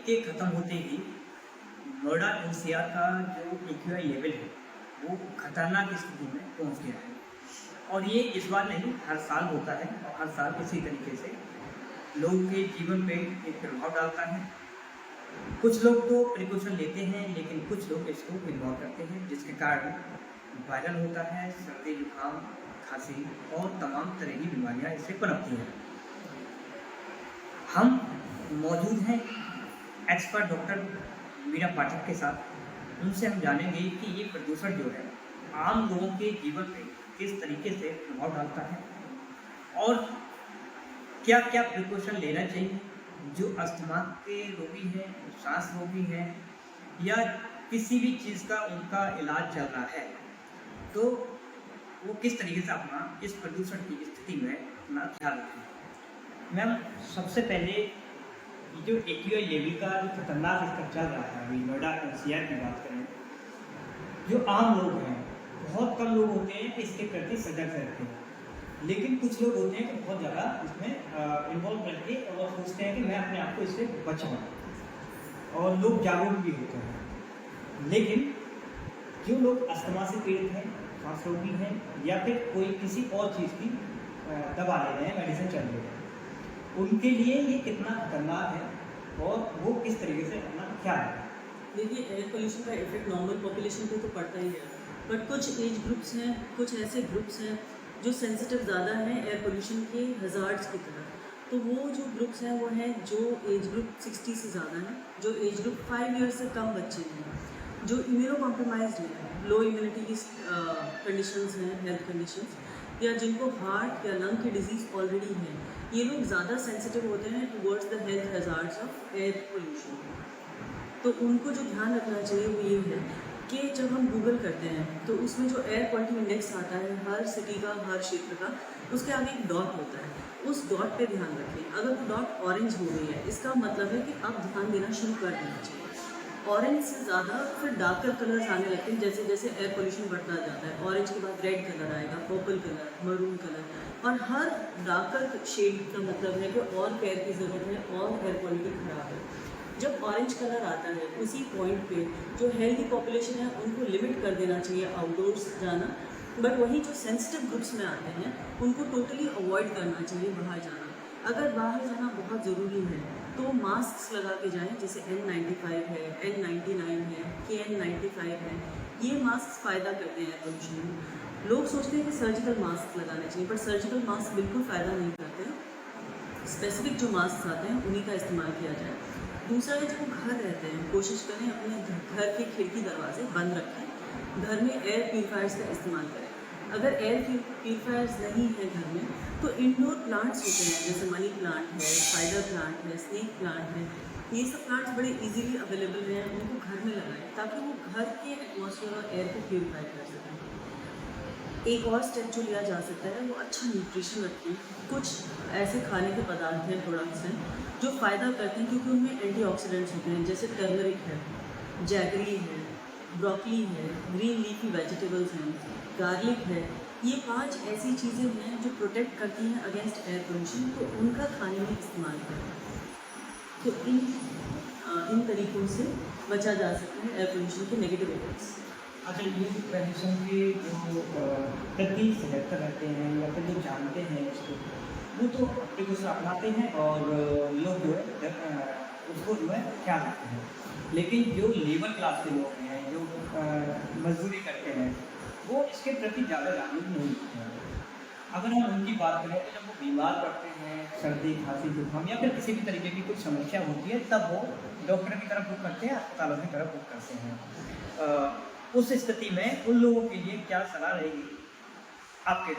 के ख़त्म होते ही नोएडा एनसीआर का जो एक्यूआई लेवल है वो खतरनाक स्थिति में पहुंच गया है। और ये इस बार नहीं, हर साल होता है और हर साल इसी तरीके से लोगों के जीवन पे एक प्रभाव डालता है। कुछ लोग तो प्रिकॉशन लेते हैं, लेकिन कुछ लोग इसको इग्नोर करते हैं, जिसके कारण वायरल होता है। सर्दी, जुकाम, खांसी और तमाम तरह की बीमारियां इससे पनपती हैं। हम मौजूद हैं एक्सपर्ट डॉक्टर मीरा पाठक के साथ। उनसे हम जानेंगे कि ये प्रदूषण जो है आम लोगों के जीवन पे किस तरीके से प्रभाव डालता है और क्या क्या प्रिकॉशन लेना चाहिए जो अस्थमा के रोगी हैं, सांस रोगी हैं या किसी भी चीज़ का उनका इलाज चल रहा है, तो वो किस तरीके से अपना इस प्रदूषण की स्थिति में अपना ख्याल रखें। मैम, सबसे पहले ये जो एक्यूआई लेवल का जो खतरनाक स्तर चल रहा है, अभी नोएडा एनसीआर की बात करें, जो आम लोग हैं, बहुत कम लोग होते हैं इसके प्रति सजग रहते हैं, लेकिन कुछ लोग होते हैं कि बहुत ज़्यादा इसमें इन्वॉल्व करके और सोचते हैं कि मैं अपने आप को इससे बचाऊँ, और लोग जागरूक भी होते हैं। लेकिन जो लोग अस्थमा से पीड़ित हैं, सांस रोगी हैं या फिर कोई किसी और चीज़ की दवा ले रहे हैं, मेडिसिन चल रही है, उनके लिए ये कितना खतरनाक है और वो किस तरीके से अपना ख्याल रखें। देखिए, एयर पोल्यूशन का इफेक्ट नॉर्मल पॉपुलेशन पे तो पड़ता ही है, बट कुछ एज ग्रुप्स हैं, कुछ ऐसे ग्रुप्स हैं जो सेंसिटिव ज़्यादा हैं एयर पोल्यूशन के हज़ार्ड्स की तरह। तो वो जो ग्रुप्स हैं वो हैं जो एज ग्रुप 60 से ज़्यादा है, जो एज ग्रुप 5 ईयर्स से कम बच्चे हैं, जो इम्यूनो कॉम्प्रोमाइज्ड हैं, लो इम्यूनिटी की कंडीशंस हैं, हेल्थ कंडीशंस, या जिनको हार्ट या लंग की डिजीज़ ऑलरेडी है, ये लोग ज़्यादा सेंसिटिव होते हैं towards the health hazards of air pollution. तो उनको जो ध्यान रखना चाहिए वो ये है कि जब हम गूगल करते हैं तो उसमें जो एयर क्वालिटी इंडेक्स आता है हर सिटी का, हर क्षेत्र का, उसके आगे एक डॉट होता है, उस डॉट पे ध्यान रखें। अगर वो डॉट ऑरेंज हो गई है, इसका मतलब है कि अब ध्यान देना शुरू कर देना चाहिए। ऑरेंज से ज़्यादा फिर डार्कर कलर्स आने लगते हैं, जैसे जैसे एयर पोल्यूशन बढ़ता जाता है। ऑरेंज के बाद रेड कलर आएगा, पर्पल कलर, मरून कलर, और हर डार्कर शेड का मतलब है कि और केयर की ज़रूरत है और एयर क्वालिटी ख़राब है। जब ऑरेंज कलर आता है उसी पॉइंट पे जो हेल्दी पॉपुलेशन है उनको लिमिट कर देना चाहिए आउटडोर्स जाना, बट वही जो सेंसिटिव ग्रुप्स में आते हैं उनको टोटली अवॉइड करना चाहिए बाहर जाना। अगर बाहर जाना बहुत ज़रूरी है तो मास्क लगा के जाएं, जैसे N95 है, N99 है, KN95 है। ये मास्क फ़ायदा करते हैं एयर पोल्यूशन में। लोग सोचते हैं कि सर्जिकल मास्क लगाने चाहिए, पर सर्जिकल मास्क बिल्कुल फ़ायदा नहीं करते। स्पेसिफिक जो मास्क आते हैं उन्हीं का इस्तेमाल किया जाए। दूसरा है, जब घर रहते हैं कोशिश करें अपने घर के खिड़की दरवाजे बंद रखें, घर में एयर प्यूरीफायर्स का इस्तेमाल करें। अगर एयर प्यूरीफायर्स नहीं है घर में तो इंडोर प्लांट्स होते हैं, जैसे मनी प्लांट है, स्पाइडर प्लांट है, स्नेक प्लांट है। ये सब प्लांट्स बड़े इजीली अवेलेबल हैं, उनको घर में लगाएं ताकि वो घर के एटमॉस्फेयर और एयर को प्यूरीफाई कर सकें। एक और स्टेप जो लिया जा सकता है वो अच्छा न्यूट्रिशन रखें। कुछ ऐसे खाने के पदार्थ हैं, प्रोडक्ट्स हैं जो फ़ायदा करते हैं क्योंकि उनमें एंटीऑक्सीडेंट्स होते हैं, जैसे टर्मरिक है, जैगरी है, ब्रोकली है, ग्रीन लीफी वेजिटेबल्स हैं, गार्लिक है। ये 5 ऐसी चीज़ें हैं जो प्रोटेक्ट करती हैं अगेंस्ट एयर पोल्यूशन, तो उनका खाने में इस्तेमाल करें। तो इन तरीक़ों से बचा जा सकता है एयर पोल्यूशन के नेगेटिव इफेक्ट्स। अच्छा, ये जो प्रदूषण के जो प्रति सजगता रहते हैं या फिर जो जानते हैं इसको, वो तो प्रिकॉशन अपनाते हैं और लोग जो है उसको जो है ख्याल रखते हैं, लेकिन जो लेबर क्लास के लोग हैं, जो मजदूरी करते हैं, वो इसके प्रति ज़्यादा जागरूक नहीं होते हैं। अगर हम उनकी बात करें तो जब वो बीमार पड़ते हैं, सर्दी, खांसी, जुकाम या फिर किसी भी तरीके की कुछ समस्या होती है, तब वो डॉक्टर की तरफ रुख करते हैं, अस्पतालों की तरफ रुख करते हैं। उस स्थिति में उन लोगों के लिए क्या सलाह रहेगी आपके?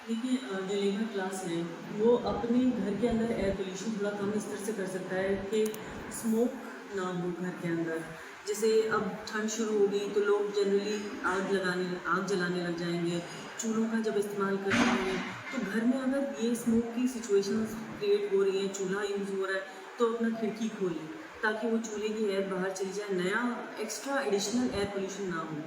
देखिए, जो लेबर क्लास है वो अपने घर के अंदर एयर पोल्यूशन थोड़ा कम इस तरह से कर सकता है कि स्मोक ना हो घर के अंदर। जैसे अब ठंड शुरू होगी तो लोग जनरली आग जलाने लग जाएंगे, चूल्हों का जब इस्तेमाल कर रहे हैं, तो घर में अगर ये स्मोक की सिचुएशंस क्रिएट हो रही हैं, चूल्हा यूज़ हो रहा है, तो अपना खिड़की खोलें ताकि वो चूल्हे की एयर बाहर चली जाए, नया एक्स्ट्रा एडिशनल एयर पोल्यूशन ना हो।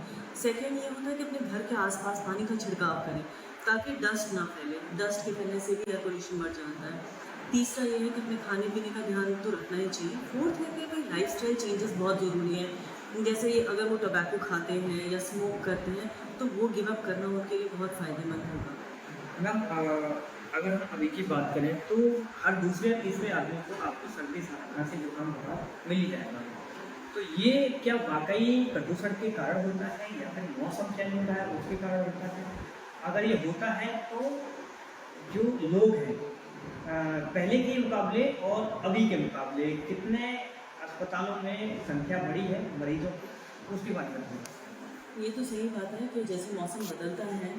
सेकेंड ये होता है कि अपने घर के आसपास पानी का छिड़काव करें ताकि डस्ट ना फैले, डस्ट के फैलने से भी एयर पोल्यूशन बढ़ जाता है। तीसरा ये है कि अपने खाने पीने का ध्यान तो रखना ही चाहिए। फोर्थ है कि भाई लाइफस्टाइल चेंजेस बहुत ज़रूरी है। जैसे अगर वो टबैको खाते हैं या स्मोक करते हैं तो वो गिव अप करना उनके लिए बहुत फ़ायदेमंद होगा। मैम अगर हम अभी की बात करें तो हर दूसरे या तीसरे आदमी को आपको सर्दी खांसी जुकाम बुखार मिल ही जाएगा। तो ये क्या वाकई प्रदूषण के कारण होता है या फिर मौसम चेंज होता है उसके कारण होता है? अगर ये होता है तो जो लोग हैं पहले के मुकाबले और अभी के मुकाबले कितने अस्पतालों में संख्या बढ़ी है मरीजों की, उसकी बात करते हैं। ये तो सही बात है कि जैसे मौसम बदलता है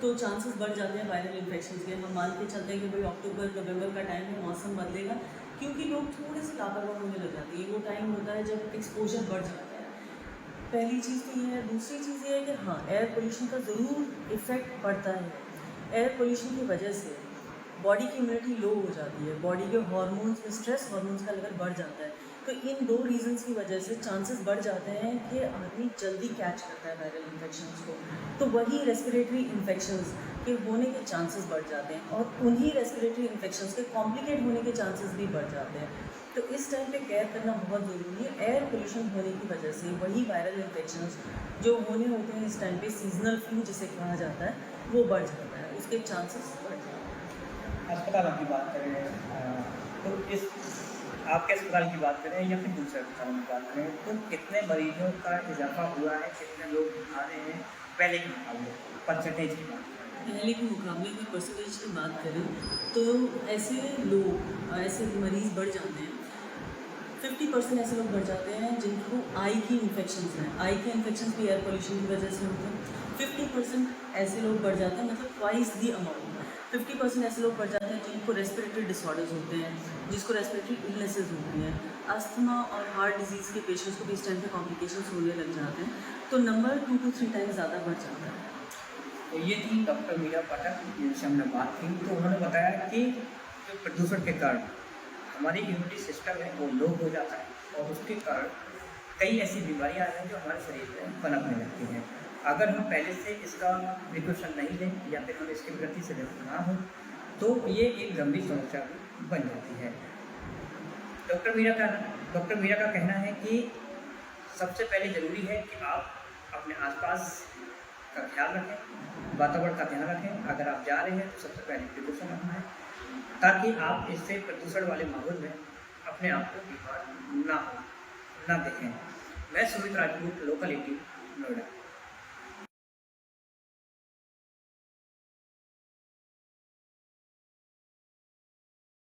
तो चांसेस बढ़ जाते हैं वायरल इन्फेक्शन के। हम मान के चलते हैं कि भाई अक्टूबर नवंबर का टाइम है, मौसम बदलेगा, क्योंकि लोग थोड़े से लापरवाह होने लग जाते हैं। वो टाइम होता है जब एक्सपोजर बढ़ जाता है। पहली चीज़ तो ये है। दूसरी चीज़ ये है कि हाँ, एयर पोल्यूशन का ज़रूर इफ़ेक्ट पड़ता है। एयर पोल्यूशन की वजह से बॉडी की इम्यूनिटी लो हो जाती है, बॉडी के हार्मोन्स में स्ट्रेस हार्मोन्स का लेवल बढ़ जाता है। तो इन दो रीजंस की वजह से चांसेस बढ़ जाते हैं कि आदमी जल्दी कैच करता है वायरल इन्फेक्शंस को। तो वही रेस्पिरेटरी इन्फेक्शंस के होने के चांसेस बढ़ जाते हैं और उन्हीं रेस्पिरेटरी इन्फेक्शंस के कॉम्प्लिकेट होने के चांसेस भी बढ़ जाते हैं। तो इस टाइम पे केयर करना बहुत ज़रूरी है। एयर पोल्यूशन होने की वजह से वही वायरल इन्फेक्शंस जो होने होते हैं इस टाइम पे, सीजनल फ्लू जिसे कहा जाता है, वो बढ़ जाता है, उसके चांसेस बढ़ जाते हैं। अस्पतालों की बात करें तो इस आपके अस्पताल की बात करें या फिर दूसरे अस्पतालों की बात करें तो कितने मरीजों का इजाफा हुआ है, कितने लोग आ रहे हैं पहले के मुकाबले, परसेंटेज की बात करें? पहले के मुकाबले में परसेंटेज की बात करें तो ऐसे लोग, ऐसे मरीज़ बढ़ जाते हैं। 50% ऐसे लोग बढ़ जाते हैं जिनको आई की इन्फेक्शंस हैं। आई के इन्फेक्शंस भी एयर पोल्यूशन की वजह से होते हैं। 50% ऐसे लोग बढ़ जाते हैं, मतलब ट्वाइस दी अमाउंट। 50% ऐसे लोग बढ़ जाते हैं जिनको रेस्पिरेटरी डिसऑर्डर्स होते हैं, जिसको रेस्पिरेटरी इलनेसेस होती हैं। अस्थमा और हार्ट डिजीज़ के पेशेंट्स को भी इस टाइम पे कॉम्प्लिकेशंस होने लग जाते हैं। तो नंबर 2 to 3 टाइम्स ज़्यादा बढ़ जाता है। तो ये थी डॉक्टर मीरा पाठक जिनसे हमने बात की। तो उन्होंने बताया कि जो प्रदूषण के कारण हमारी इम्यूनिटी सिस्टम है वो लो हो जाता है और उसके कारण कई ऐसी बीमारियां हैं जो हमारे शरीर में पनपने लगती हैं। अगर हम पहले से इसका प्रिकॉशन नहीं लें या फिर हम इसके प्रति सजग ना हो तो ये एक गंभीर समस्या बन जाती है। डॉक्टर मीरा का कहना है कि सबसे पहले ज़रूरी है कि आप अपने आसपास का ख्याल रखें, वातावरण का ध्यान रखें। अगर आप जा रहे हैं तो सबसे पहले प्रिकॉशन अपनाएं ताकि आप इससे प्रदूषण वाले माहौल में अपने आप को बीमार ना देखें। मैं सुमित राजपूत, लोकल 18 नोएडा।